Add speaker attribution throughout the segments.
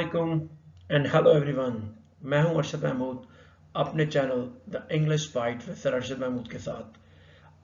Speaker 1: अस्सलामुअलैकुम and hello everyone. मैं हूं अरशद महमूद अपने channel the English bite with sir Arshad Mahmood के साथ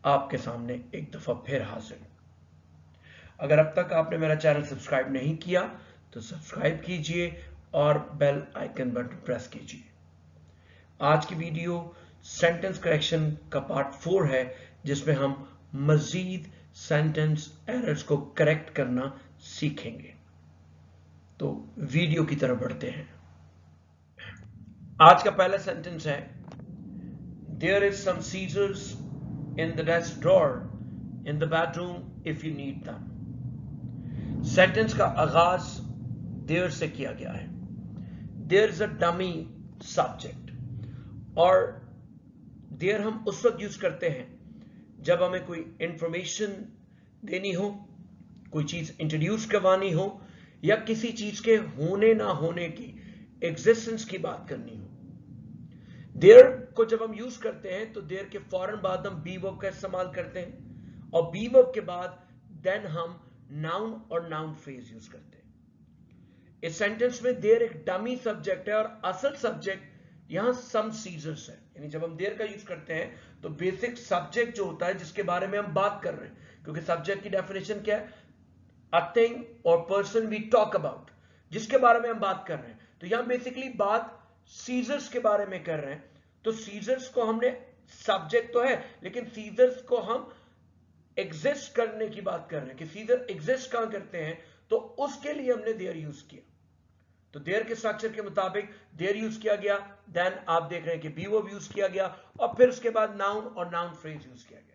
Speaker 1: आपके सामने एक दफ़ा फिर हाजिर। अगर अब तक आपने मेरा चैनल सब्सक्राइब नहीं किया तो सब्सक्राइब कीजिए और बेल आइकन बटन प्रेस कीजिए। आज की वीडियो सेंटेंस करेक्शन का पार्ट 4 है, जिसमें हम मजीद सेंटेंस एरर्स को करेक्ट करना सीखेंगे। तो वीडियो की तरफ बढ़ते हैं। आज का पहला सेंटेंस है, there is some scissors in the desk drawer in the bedroom if you need them. Sentence का आगाज देयर से किया गया है। There is a dummy subject, और देयर हम उस वक्त यूज करते हैं जब हमें कोई इंफॉर्मेशन देनी हो, कोई चीज इंट्रोड्यूस करवानी हो, या किसी चीज के होने ना होने की एग्जिस्टेंस की बात करनी हो। देयर को जब हम यूज करते हैं तो देयर के फौरन बाद हम बी वर्ब का इस्तेमाल करते हैं, और बी वर्ब के बाद देन हम नाउन और नाउन फ्रेज यूज करते हैं। इस सेंटेंस में देयर एक डमी सब्जेक्ट है और असल सब्जेक्ट यहां सम सीजर्स है। यानी जब हम देयर का यूज करते हैं तो बेसिक सब्जेक्ट जो होता है जिसके बारे में हम बात कर रहे हैं, क्योंकि सब्जेक्ट की डेफिनेशन क्या है? अ थिंग और पर्सन वी टॉक अबाउट, जिसके बारे में हम बात कर रहे हैं। तो यहां बेसिकली बात सीजर्स के बारे में कर रहे हैं। तो सीजर्स को हमने, सब्जेक्ट तो है लेकिन सीजर्स को हम एग्जिस्ट करने की बात कर रहे हैं कि सीजर एग्जिस्ट कहां करते हैं, तो उसके लिए हमने देयर यूज किया। तो देयर के स्ट्रक्चर के मुताबिक देयर यूज किया गया, देन आप देख रहे हैं कि बी वर्ब यूज किया गया, और फिर उसके बाद नाउन और नाउन फ्रेज यूज किया गया।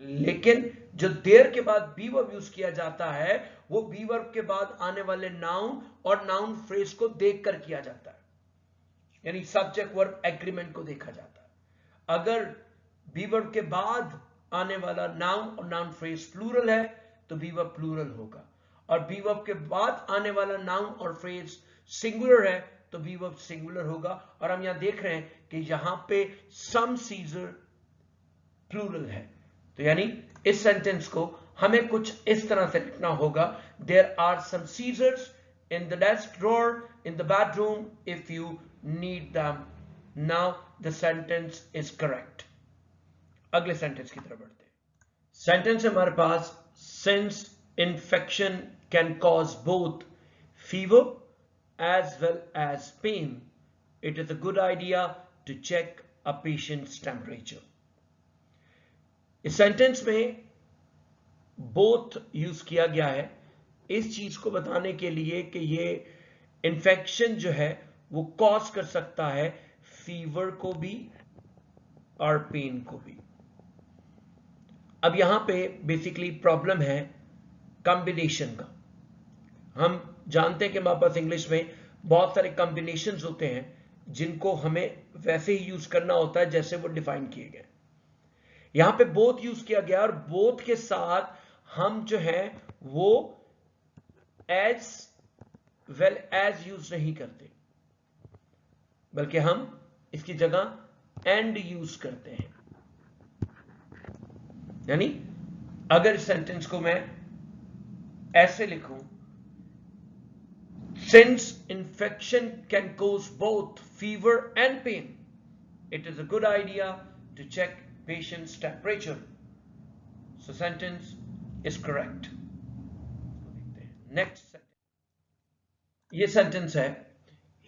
Speaker 1: लेकिन जो देयर के बाद बी वर्ब यूज किया जाता है वो बी वर्ब के बाद आने वाले नाउन और नाउन फ्रेज को देखकर किया जाता है, यानी सब्जेक्ट वर्ब एग्रीमेंट को देखा जाता है। अगर बी वर्ब के बाद आने वाला नाउन और नाउन फ्रेज प्लूरल है तो बी वर्ब प्लूरल होगा, और बी वर्ब के बाद आने वाला नाउन और फ्रेज सिंगुलर है तो बी वर्ब सिंगुलर होगा। और हम यहां देख रहे हैं कि यहां पे सम सीजर प्लूरल है। तो यानी इस सेंटेंस को हमें कुछ इस तरह से लिखना होगा, there are some scissors in the desk drawer in the bedroom if you need them. Now the sentence is correct. अगले सेंटेंस की तरफ बढ़ते हैं। सेंटेंस हमारे पास, since infection can cause both fever as well as pain, it is a good idea to check a patient's temperature. इस sentence में both use किया गया है इस चीज को बताने के लिए कि ये इन्फेक्शन जो है वो कॉज कर सकता है फीवर को भी और पेन को भी। अब यहां पे बेसिकली प्रॉब्लम है कॉम्बिनेशन का। हम जानते हैं कि हमारे पास इंग्लिश में बहुत सारे कॉम्बिनेशंस होते हैं जिनको हमें वैसे ही यूज करना होता है जैसे वो डिफाइन किए गए। यहां पे बोथ यूज किया गया, और बोथ के साथ हम जो है वो एज वेल एज यूज नहीं करते, बल्कि हम इसकी जगह एंड यूज करते हैं। यानी अगर इस सेंटेंस को मैं ऐसे लिखूं, since infection can cause both fever and pain, it is a good idea to check patient's temperature. So sentence is correct. Next sentence. ये sentence है,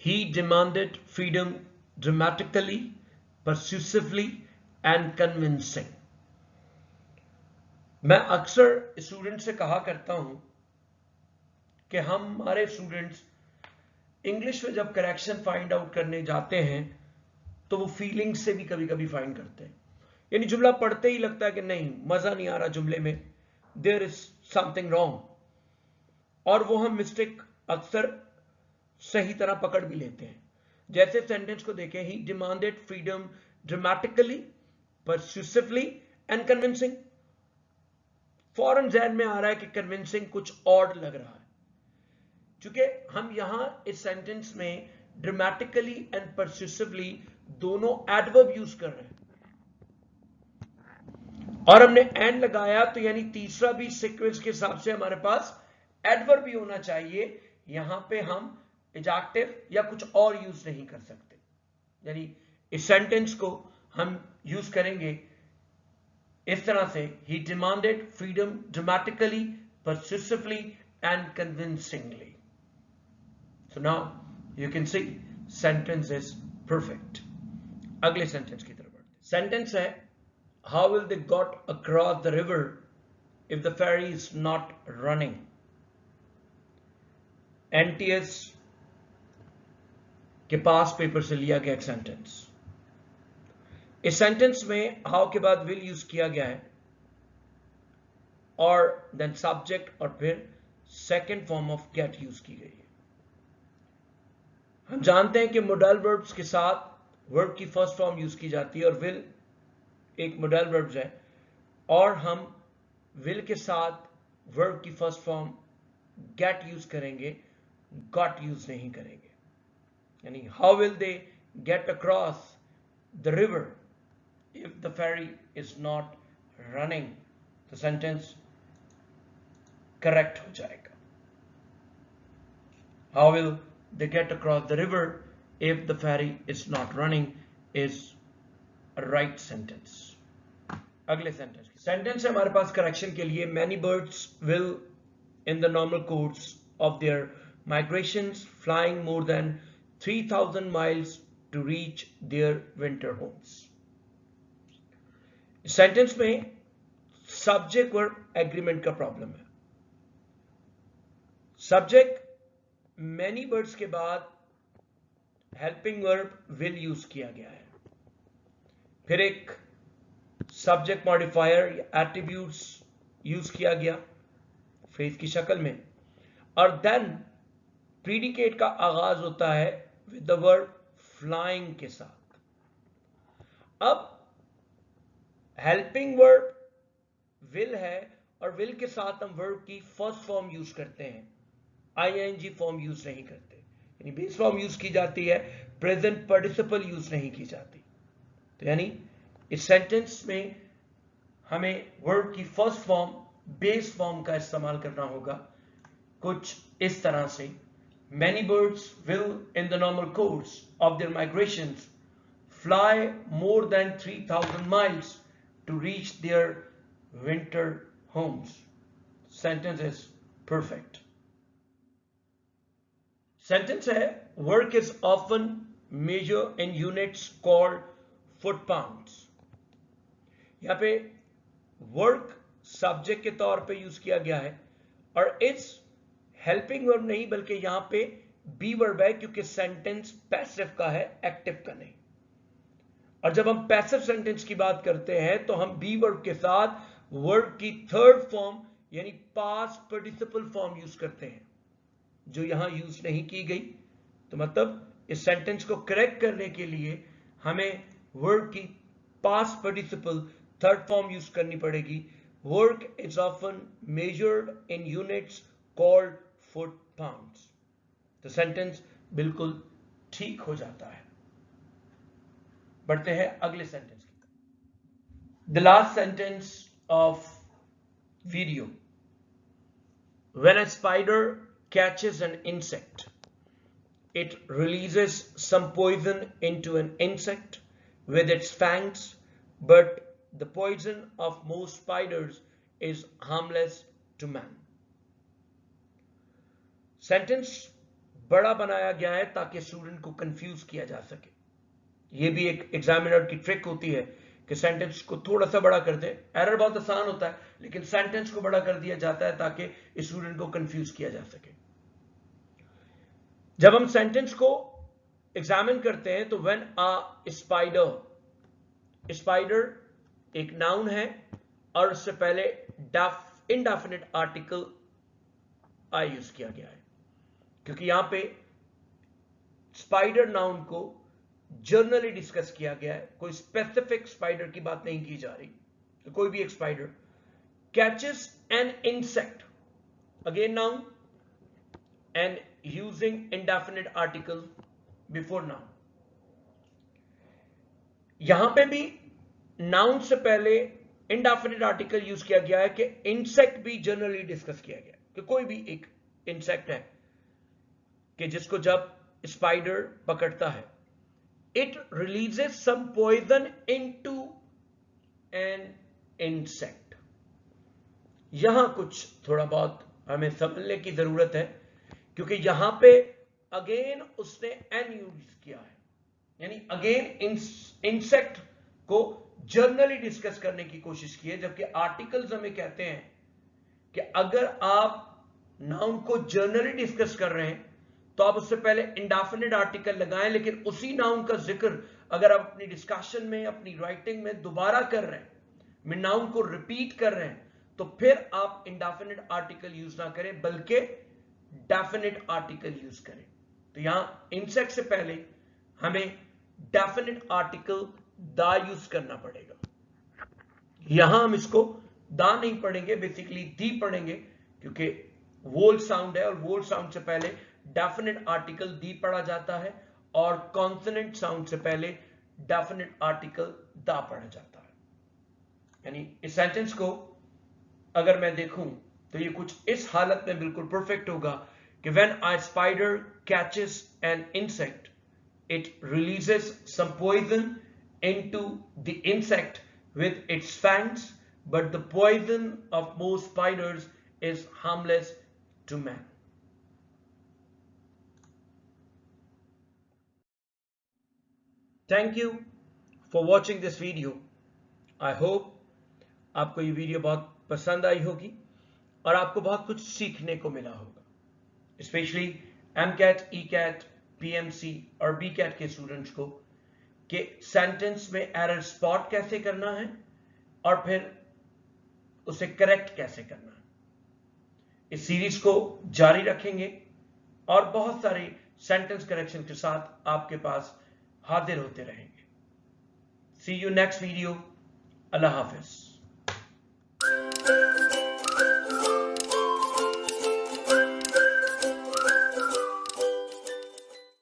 Speaker 1: he demanded freedom dramatically, persuasively and convincing. मैं अक्सर student से कहा करता हूं कि हमारे स्टूडेंट्स इंग्लिश में जब करेक्शन फाइंड आउट करने जाते हैं तो वो फीलिंग से भी कभी कभी फाइंड करते हैं। यानी जुमला पढ़ते ही लगता है कि नहीं, मजा नहीं आ रहा जुमले में, देयर इज समथिंग रॉन्ग, और वो हम मिस्टेक अक्सर सही तरह पकड़ भी लेते हैं। जैसे सेंटेंस को देखें, he demanded freedom dramatically, persuasively and convincing. फौरन ज़हन में आ रहा है कि कन्विंसिंग कुछ और लग रहा है, क्योंकि हम यहां इस सेंटेंस में ड्रामेटिकली एंड परस्यूसिवली दोनों एडवर्ब यूज कर रहे हैं, और हमने एंड लगाया, तो यानी तीसरा भी सीक्वेंस के हिसाब से हमारे पास एडवर्ब भी होना चाहिए यहां पे हम एडजेक्टिव या कुछ और यूज नहीं कर सकते, यानी इस सेंटेंस को हम यूज करेंगे इस तरह से, he demanded freedom dramatically, persuasively and convincingly. So now you can see sentence is perfect. अगले सेंटेंस की तरफ बढ़ते। सेंटेंस है, how will they got across the river if the ferry is not running? NTS के पास paper से लिया गया एक सेंटेंस। इस सेंटेंस में हाउ के बाद विल यूज किया गया है और देन सब्जेक्ट और फिर second form of get use की गई है। हम जानते हैं कि मोडल वर्ब्स के साथ वर्ब की फर्स्ट फॉर्म यूज की जाती है और विल एक मोडल वर्ब्स है, और हम विल के साथ वर्ब की फर्स्ट फॉर्म गेट यूज करेंगे, गॉट यूज नहीं करेंगे। यानी how will they get across the river if the ferry is not running, the sentence correct हो जाएगा। How will they get across the river if the ferry is not running is a right sentence। अगले sentence है हमारे पास correction के लिए, many birds will in the normal course of their migrations flying more than 3,000 miles to reach their winter homes। Sentence में subject verb agreement का problem है। Subject many words के बाद हेल्पिंग वर्ब विल यूज किया गया है, फिर एक सब्जेक्ट मॉडिफायर या एट्रीब्यूट्स यूज किया गया फ्रेज की शक्ल में, और देन प्रीडिकेट का आगाज होता है विद द वर्ब फ्लाइंग के साथ। अब हेल्पिंग वर्ब विल है और विल के साथ हम वर्ब की फर्स्ट फॉर्म यूज करते हैं, आईएनजी फॉर्म यूज नहीं करते, यानी बेस फॉर्म यूज की जाती है, प्रेजेंट पार्टिसिपल यूज नहीं की जाती। तो यानी इस सेंटेंस में हमें वर्ब की फर्स्ट फॉर्म बेस फॉर्म का इस्तेमाल करना होगा कुछ इस तरह से, many birds will in the normal course of their migrations fly more than 3,000 miles to reach their winter homes। Sentence is perfect। Sentence है, work is often measured in units called foot pounds। यहां पे work subject के तौर पे use किया गया है और इस हेल्पिंग वर्ब नहीं बल्कि यहां पे बी वर्ब है, क्योंकि सेंटेंस पैसिव का है, एक्टिव का नहीं। और जब हम पैसिव सेंटेंस की बात करते हैं तो हम बी वर्ब के साथ वर्ब की थर्ड फॉर्म यानी पास्ट पार्टिसिपल फॉर्म यूज करते हैं, जो यहां यूज नहीं की गई। तो मतलब इस सेंटेंस को करेक्ट करने के लिए हमें वर्ब की past participle third form use करनी पड़ेगी। Work is often measured in units called foot pounds. तो सेंटेंस बिल्कुल ठीक हो जाता है। बढ़ते हैं अगले सेंटेंस की। The last sentence of video, when a spider catches an insect it releases some poison into an insect with its fangs, but the poison of most spiders is harmless to man। Sentence बड़ा बनाया गया है ताकि student को confuse किया जा सके। यह भी एक एग्जामिनर की ट्रिक होती है कि सेंटेंस को थोड़ा सा बड़ा कर दे। एरर बहुत आसान होता है, लेकिन सेंटेंस को बड़ा कर दिया जाता है ताकि स्टूडेंट को कंफ्यूज किया जा सके। जब हम सेंटेंस को एग्जामिन करते हैं तो व्हेन अ स्पाइडर, स्पाइडर एक नाउन है और उससे पहले इनडेफिनिट आर्टिकल आई यूज किया गया है, क्योंकि यहां पे स्पाइडर नाउन को जनरली डिस्कस किया गया है, कोई स्पेसिफिक स्पाइडर की बात नहीं की जा रही। तो कोई भी एक spider catches an insect, again noun and using indefinite article before noun। यहां पे भी नाउन से पहले indefinite article यूज किया गया है कि इंसेक्ट भी जनरली डिस्कस किया गया कि कोई भी एक इंसेक्ट है। कि जिसको जब स्पाइडर पकड़ता है, it releases some poison into an insect. यहां कुछ थोड़ा बहुत हमें समझने की जरूरत है, क्योंकि यहां पे अगेन उसने एन यूज किया है, यानी अगेन इंसेक्ट को जर्नली डिस्कस करने की कोशिश की है, जबकि आर्टिकल्स हमें कहते हैं कि अगर आप नाउन को जर्नली डिस्कस कर रहे हैं तो आप उससे पहले इंडेफिनिट आर्टिकल लगाएं, लेकिन उसी नाउन का जिक्र अगर आप अपनी डिस्कशन में, अपनी राइटिंग में दोबारा कर रहे हैं, में नाउन को रिपीट कर रहे हैं, तो फिर आप इंडेफिनिट आर्टिकल यूज ना करें बल्कि डेफिनिट आर्टिकल यूज करें। तो यहां इंसेक्ट से पहले हमें डेफिनिट आर्टिकल दा यूज करना पड़ेगा। यहां हम इसको दा नहीं पढ़ेंगे, बेसिकली दी पढ़ेंगे, क्योंकि वोल साउंड है और वोल साउंड से पहले डेफिनिट आर्टिकल दी पढ़ा जाता है और कॉन्सोनेंट साउंड से पहले डेफिनिट आर्टिकल दा पढ़ा जाता है। यानी इस सेंटेंस को अगर मैं देखूं तो ये कुछ इस हालत में बिल्कुल परफेक्ट होगा कि when a spider catches an insect, it releases some poison into the insect with its fangs, but the poison of most spiders is harmless to man. Thank you for watching this video. I hope आपको ये video बहुत पसंद आई होगी और आपको बहुत कुछ सीखने को मिला होगा, स्पेशली MCAT, ECAT, PMC और BCAT के स्टूडेंट्स को, कि सेंटेंस में एरर स्पॉट कैसे करना है और फिर उसे करेक्ट कैसे करना है। इस सीरीज को जारी रखेंगे और बहुत सारे सेंटेंस करेक्शन के साथ आपके पास हाजिर होते रहेंगे। See you next video. अल्लाह हाफिज।